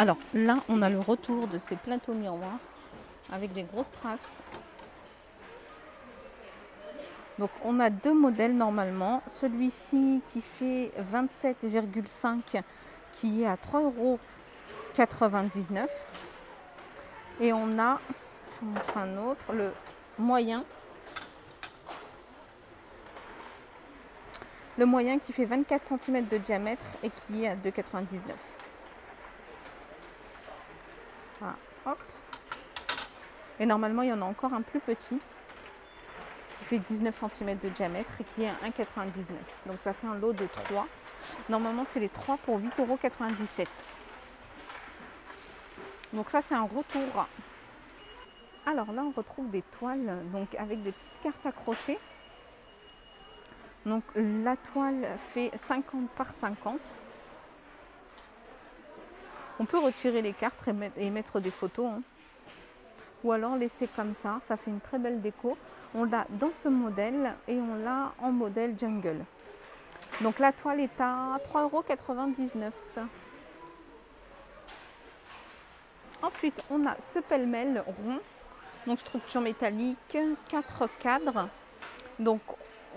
Alors là, on a le retour de ces plateaux miroirs avec des grosses traces. Donc on a deux modèles normalement. Celui-ci qui fait 27,5 qui est à 3,99 €. Et on a, je vous montre un autre, le moyen. Le moyen qui fait 24 cm de diamètre et qui est à 2,99 €. Voilà, hop. Et normalement, il y en a encore un plus petit qui fait 19 cm de diamètre et qui est à 1,99 €. Donc ça fait un lot de 3. Normalement, c'est les 3 pour 8,97 €. Donc ça, c'est un retour. Alors là, on retrouve des toiles donc avec des petites cartes accrochées. Donc la toile fait 50 par 50. On peut retirer les cartes et mettre des photos, hein. Ou alors laisser comme ça fait une très belle déco. On l'a dans ce modèle et on l'a en modèle jungle. Donc la toile est à 3,99 €. Ensuite, on a ce pêle-mêle rond, donc structure métallique, 4 cadres. Donc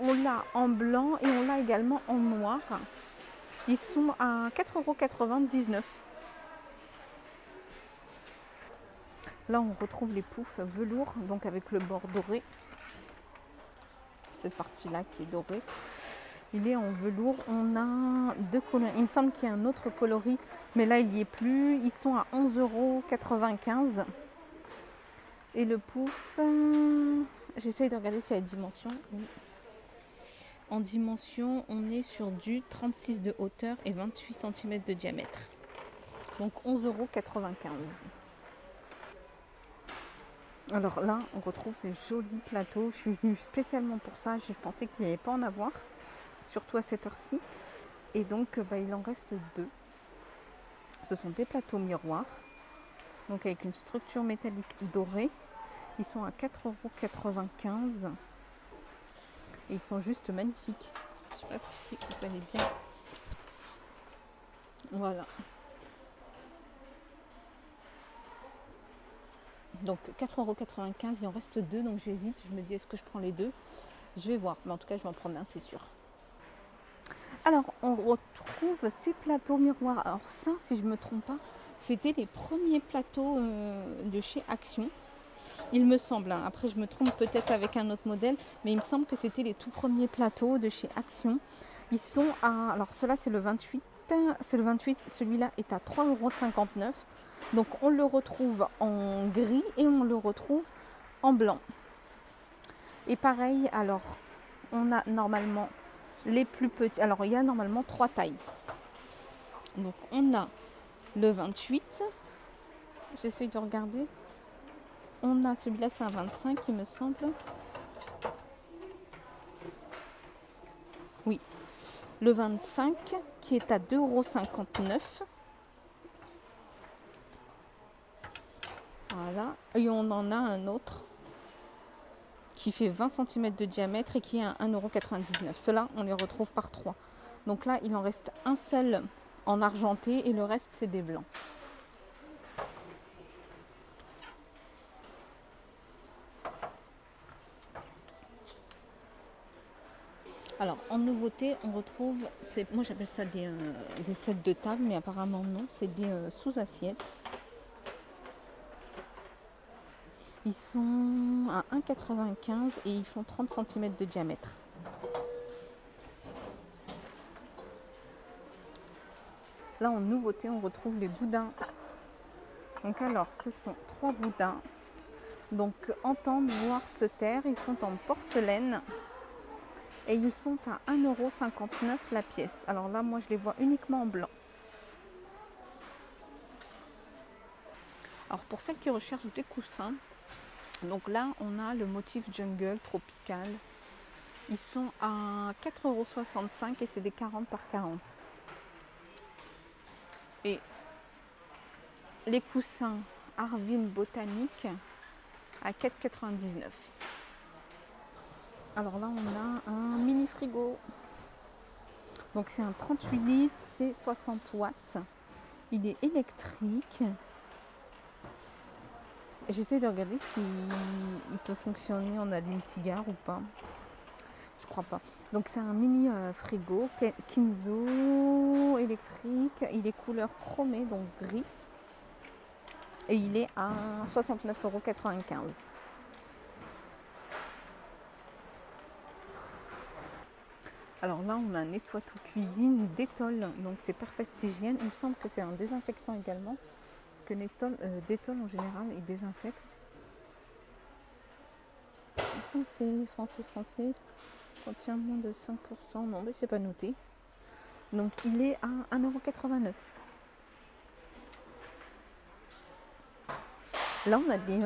on l'a en blanc et on l'a également en noir. Ils sont à 4,99 €. Là, on retrouve les poufs velours, donc avec le bord doré. Cette partie-là qui est dorée. Il est en velours. On a deux coloris. Il me semble qu'il y a un autre coloris, mais là, il n'y est plus. Ils sont à 11,95 €. Et le pouf, j'essaye de regarder si y a la dimension. Oui. En dimension, on est sur du 36 de hauteur et 28 cm de diamètre. Donc 11,95 €. Alors là, on retrouve ces jolis plateaux. Je suis venue spécialement pour ça. Je pensais qu'il n'y allait pas en avoir, surtout à cette heure-ci. Et donc, il en reste deux. Ce sont des plateaux miroirs, donc avec une structure métallique dorée. Ils sont à 4,95 €. Et ils sont juste magnifiques. Je ne sais pas si vous allez bien. Voilà. Donc 4,95 €, il en reste deux, donc j'hésite. Je me dis, est-ce que je prends les deux? Je vais voir, mais en tout cas, je vais en prendre un, c'est sûr. Alors, on retrouve ces plateaux miroirs. Alors ça, si je ne me trompe pas, c'était les premiers plateaux de chez Action. Il me semble, hein. Après je me trompe peut-être avec un autre modèle, mais il me semble que c'était les tout premiers plateaux de chez Action. Ils sont à, alors cela c'est le 28, celui-là est à 3,59 €. Donc on le retrouve en gris et on le retrouve en blanc. Et pareil, alors on a normalement les plus petits. Alors il y a normalement 3 tailles. Donc on a le 28. J'essaye de regarder. On a celui-là, c'est un 25, il me semble. Oui, le 25 qui est à 2,59 €. Voilà. Et on en a un autre qui fait 20 cm de diamètre et qui est à 1,99 €. Ceux-là, on les retrouve par 3. Donc là, il en reste un seul en argenté et le reste, c'est des blancs. Alors, en nouveauté, on retrouve, moi j'appelle ça des sets de table, mais apparemment non, c'est des sous-assiettes. Ils sont à 1,95 € et ils font 30 cm de diamètre. Là, en nouveauté, on retrouve les boudins. Donc alors, ce sont 3 boudins. Donc, entendre, voir, se taire. Ils sont en porcelaine. Et ils sont à 1,59 € la pièce. Alors là, moi, je les vois uniquement en blanc. Alors, pour celles qui recherchent des coussins, donc là, on a le motif jungle tropical. Ils sont à 4,65 € et c'est des 40 par 40. Et les coussins Arvin Botanique à 4,99 €. Alors là, on a un mini frigo. Donc c'est un 38 litres, c'est 60 watts. Il est électrique. J'essaie de regarder s'il peut fonctionner en allume-cigare ou pas. Je crois pas. Donc c'est un mini frigo Kinzo électrique. Il est couleur chromée, donc gris. Et il est à 69,95 €. Alors là, on a un nettoie tout cuisine Dettol. Donc c'est Perfect Hygiene. Il me semble que c'est un désinfectant également. Parce que Dettol en général, il désinfecte. Français. Contient moins de 5%. Non, mais c'est pas noté. Donc il est à 1,89 €. Là, on a des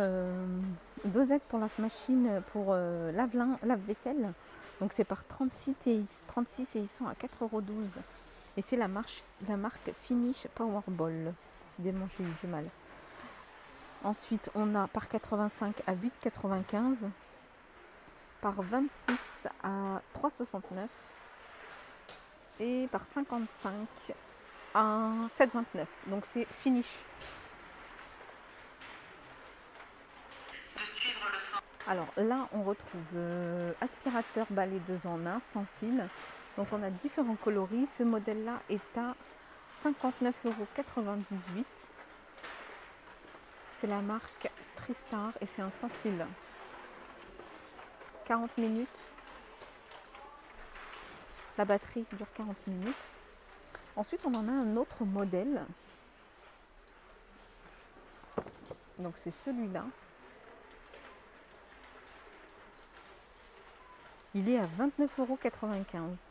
dosettes pour la machine pour lave-vaisselle. Donc c'est par 36 et ils sont à 4,12 €. Et c'est la marque Finish Powerball. Décidément, j'ai eu du mal. Ensuite, on a par 85 à 8,95 €. Par 26 à 3,69 € et par 55 à 7,29 €. Donc c'est Finish. Alors là, on retrouve aspirateur balai 2 en 1 sans fil. Donc on a différents coloris. Ce modèle-là est à 59,98 €. C'est la marque Tristar et c'est un sans fil. 40 minutes. La batterie dure 40 minutes. Ensuite, on en a un autre modèle. Donc c'est celui-là. Il est à 29,95 €.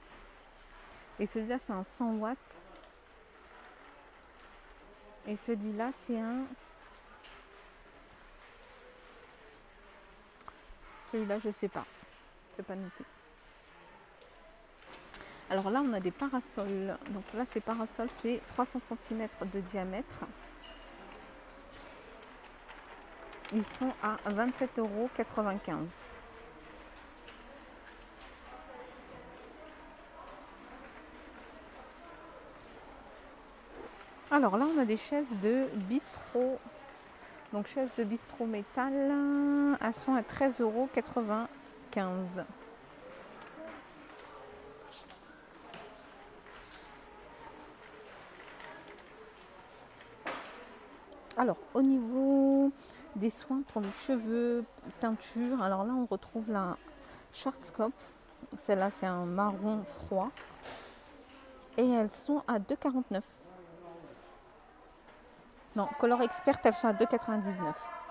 Et celui-là, c'est un 100 watts. Et celui-là, c'est un... Celui-là, je ne sais pas. C'est pas noté. Alors là, on a des parasols. Donc là, ces parasols, c'est 300 cm de diamètre. Ils sont à 27,95 €. Alors là, on a des chaises de bistrot. Donc chaises de bistrot métal. Elles sont à 13,95 €. Alors, au niveau des soins pour les cheveux, teinture, alors là, on retrouve la Schwarzkopf. Celle-là, c'est un marron froid. Et elles sont à 2,49 €. Non, Color Expert, elles sont à 2,99 €.